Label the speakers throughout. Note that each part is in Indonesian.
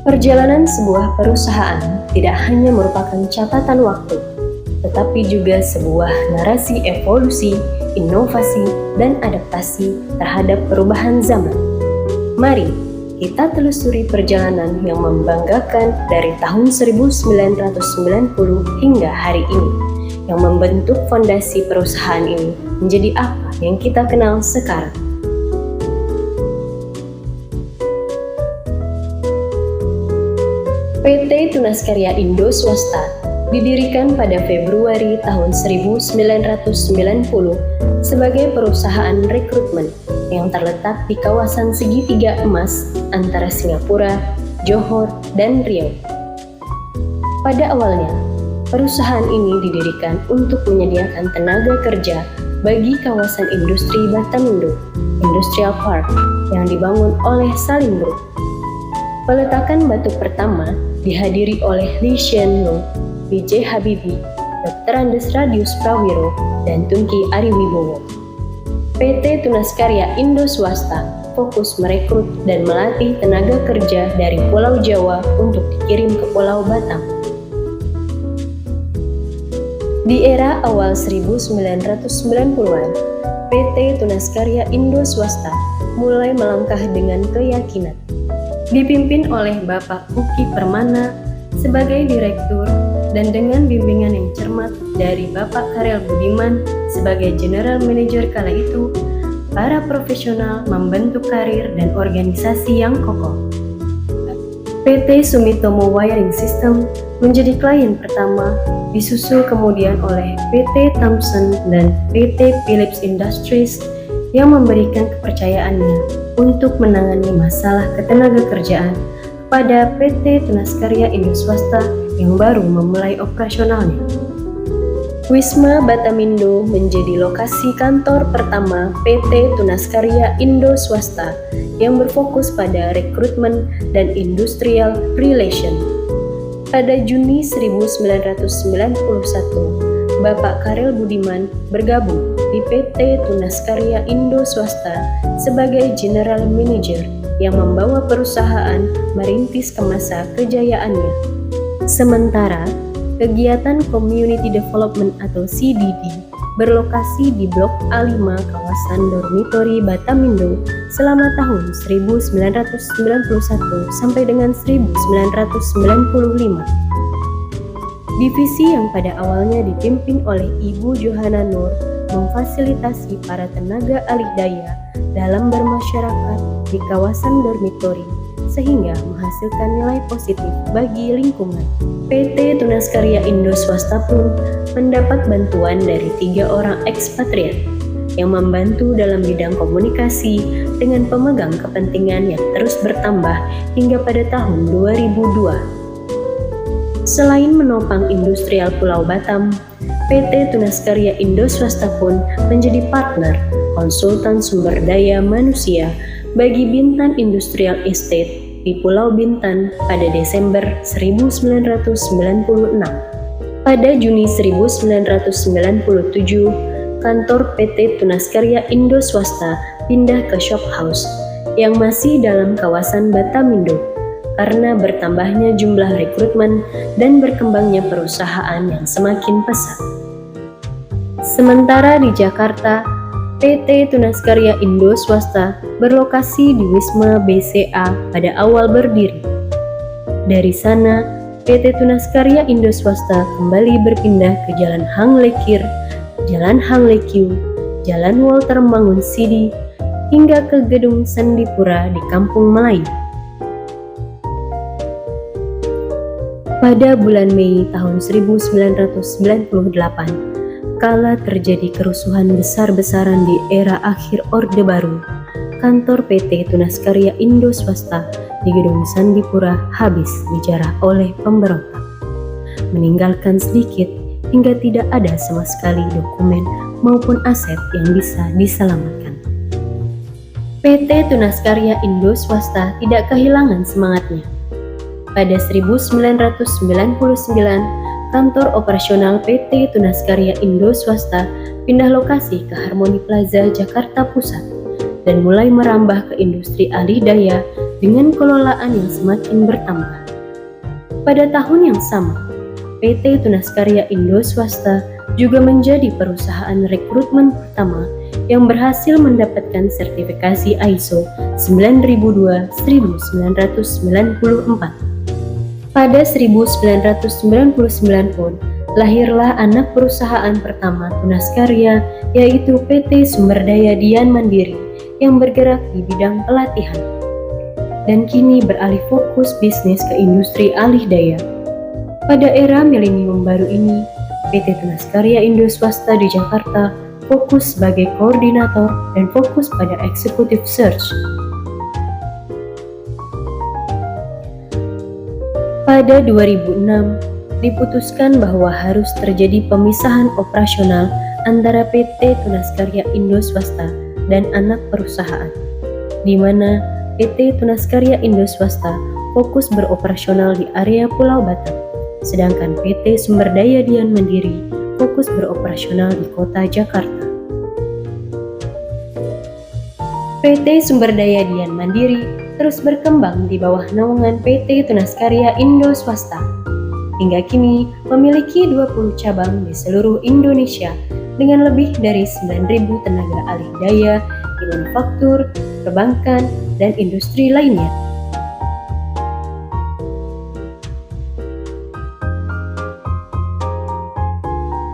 Speaker 1: Perjalanan sebuah perusahaan tidak hanya merupakan catatan waktu, tetapi juga sebuah narasi evolusi, inovasi, dan adaptasi terhadap perubahan zaman. Mari kita telusuri perjalanan yang membanggakan dari tahun 1990 hingga hari ini, yang membentuk fondasi perusahaan ini menjadi apa yang kita kenal sekarang. PT Tunas Karya Indo Swasta didirikan pada Februari tahun 1990 sebagai perusahaan rekrutmen yang terletak di kawasan segitiga emas antara Singapura, Johor, dan Riau. Pada awalnya, perusahaan ini didirikan untuk menyediakan tenaga kerja bagi kawasan industri Batamindo, Industrial Park, yang dibangun oleh Salim Group. Peletakan batu pertama dihadiri oleh Lee Hsien Loong, B.J. Habibie, Dr. Andes Radius Prawiro, dan Tungki Ariwibowo. PT Tunas Karya Indo Swasta fokus merekrut dan melatih tenaga kerja dari Pulau Jawa untuk dikirim ke Pulau Batam. Di era awal 1990-an, PT Tunas Karya Indo Swasta mulai melangkah dengan keyakinan. Dipimpin oleh Bapak Uki Permana sebagai direktur dan dengan bimbingan yang cermat dari Bapak Karel Budiman sebagai general manager kala itu, para profesional membentuk karir dan organisasi yang kokoh. PT Sumitomo Wiring System menjadi klien pertama, disusul kemudian oleh PT Thomson dan PT Philips Industries yang memberikan kepercayaannya untuk menangani masalah ketenagakerjaan pada PT Tunas Karya Indo Swasta yang baru memulai operasionalnya. Wisma Batamindo menjadi lokasi kantor pertama PT Tunas Karya Indo Swasta yang berfokus pada rekrutmen dan industrial relation. Pada Juni 1991, Bapak Karel Budiman bergabung di PT Tunas Karya Indo Swasta sebagai General Manager yang membawa perusahaan merintis ke masa kejayaannya. Sementara, kegiatan Community Development atau CDD berlokasi di Blok A5 kawasan Dormitory Batamindo selama tahun 1991 sampai dengan 1995. Divisi yang pada awalnya dipimpin oleh Ibu Johana Nur memfasilitasi para tenaga alih daya dalam bermasyarakat di kawasan dormitori sehingga menghasilkan nilai positif bagi lingkungan. PT Tunas Karya Indo Swasta pun mendapat bantuan dari 3 orang ekspatriat yang membantu dalam bidang komunikasi dengan pemegang kepentingan yang terus bertambah hingga pada tahun 2002. Selain menopang industrial Pulau Batam, PT Tunas Karya Indo Swasta pun menjadi partner konsultan sumber daya manusia bagi Bintan Industrial Estate di Pulau Bintan pada Desember 1996. Pada Juni 1997, kantor PT Tunas Karya Indo Swasta pindah ke Shop House yang masih dalam kawasan Batamindo karena bertambahnya jumlah rekrutmen dan berkembangnya perusahaan yang semakin pesat. Sementara di Jakarta, PT Tunas Karya Indo Swasta berlokasi di Wisma BCA pada awal berdiri. Dari sana, PT Tunas Karya Indo Swasta kembali berpindah ke Jalan Hang Lekir, Jalan Hang Lekyu, Jalan Walter Mangunsidi, hingga ke Gedung Sandipura di Kampung Melayu. Pada bulan Mei tahun 1998, kala terjadi kerusuhan besar-besaran di era akhir Orde Baru, kantor PT Tunas Karya Indo Swasta di Gedung Sandipura habis dijarah oleh pemberontak, meninggalkan sedikit hingga tidak ada sama sekali dokumen maupun aset yang bisa diselamatkan. PT Tunas Karya Indo Swasta tidak kehilangan semangatnya. Pada 1999, kantor operasional PT Tunas Karya Indo Swasta pindah lokasi ke Harmoni Plaza, Jakarta Pusat, dan mulai merambah ke industri alih daya dengan kelolaan yang semakin bertambah. Pada tahun yang sama, PT Tunas Karya Indo Swasta juga menjadi perusahaan rekrutmen pertama yang berhasil mendapatkan sertifikasi ISO 9002-1994. Pada 1999 pun, lahirlah anak perusahaan pertama Tunas Karya, yaitu PT Sumberdaya Dian Mandiri yang bergerak di bidang pelatihan. Dan kini beralih fokus bisnis ke industri alih daya. Pada era milenium baru ini, PT Tunas Karya Indo Swasta di Jakarta fokus sebagai koordinator dan fokus pada executive search. Pada 2006, diputuskan bahwa harus terjadi pemisahan operasional antara PT Tunas Karya Indo Swasta dan anak perusahaan, di mana PT Tunas Karya Indo Swasta fokus beroperasional di area Pulau Batam, sedangkan PT Sumberdaya Dian Mandiri fokus beroperasional di kota Jakarta. PT Sumberdaya Dian Mandiri terus berkembang di bawah naungan PT Tunas Karya Indo Swasta. Hingga kini memiliki 20 cabang di seluruh Indonesia dengan lebih dari 9.000 tenaga alih daya di manufaktur, perbankan, dan industri lainnya.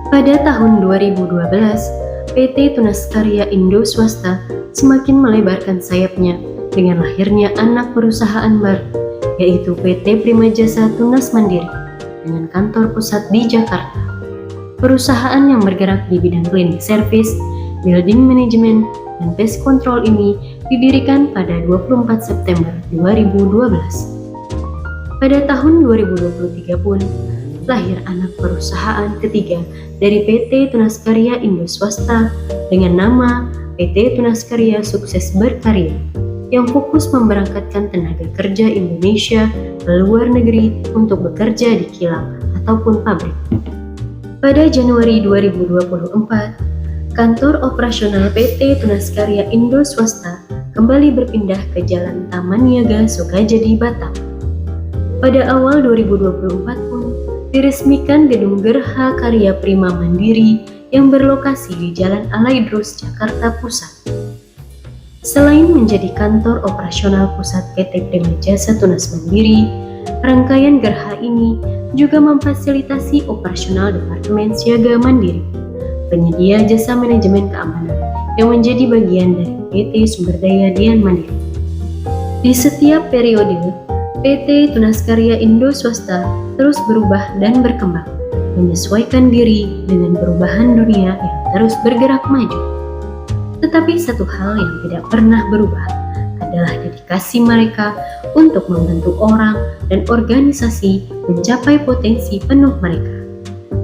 Speaker 1: Pada tahun 2012, PT Tunas Karya Indo Swasta semakin melebarkan sayapnya dengan lahirnya anak perusahaan baru, yaitu PT Prima Jasa Tunas Mandiri dengan kantor pusat di Jakarta. Perusahaan yang bergerak di bidang cleaning service, building management, dan pest control ini didirikan pada 24 September 2012. Pada tahun 2023 pun, lahir anak perusahaan ketiga dari PT Tunas Karya Indo Swasta dengan nama PT Tunas Karya Sukses Berkarya yang fokus memberangkatkan tenaga kerja Indonesia ke luar negeri untuk bekerja di kilang ataupun pabrik. Pada Januari 2024, kantor operasional PT Tunas Karya Indo Swasta kembali berpindah ke Jalan Taman Niaga Sukajadi, Batam. Pada awal 2024 pun, diresmikan Gedung Gerha Karya Prima Mandiri yang berlokasi di Jalan Alaidrus, Jakarta Pusat. Selain menjadi kantor operasional pusat PT Prima Jasa Tunas Mandiri, rangkaian gerha ini juga memfasilitasi operasional Departemen Siaga Mandiri, penyedia jasa manajemen keamanan yang menjadi bagian dari PT Sumberdaya Dian Mandiri. Di setiap periode, PT Tunas Karya Indo Swasta terus berubah dan berkembang, menyesuaikan diri dengan perubahan dunia yang terus bergerak maju. Tetapi satu hal yang tidak pernah berubah adalah dedikasi mereka untuk membantu orang dan organisasi mencapai potensi penuh mereka.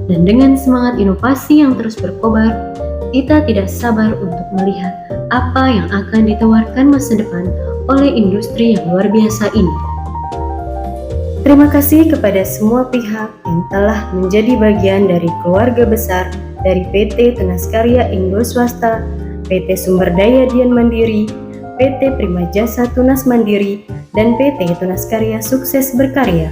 Speaker 1: Dan dengan semangat inovasi yang terus berkobar, kita tidak sabar untuk melihat apa yang akan ditawarkan masa depan oleh industri yang luar biasa ini. Terima kasih kepada semua pihak yang telah menjadi bagian dari keluarga besar dari PT Tunas Karya Indo Swasta, PT Sumberdaya Dian Mandiri, PT Prima Jasa Tunas Mandiri, dan PT Tunas Karya Sukses Berkarya.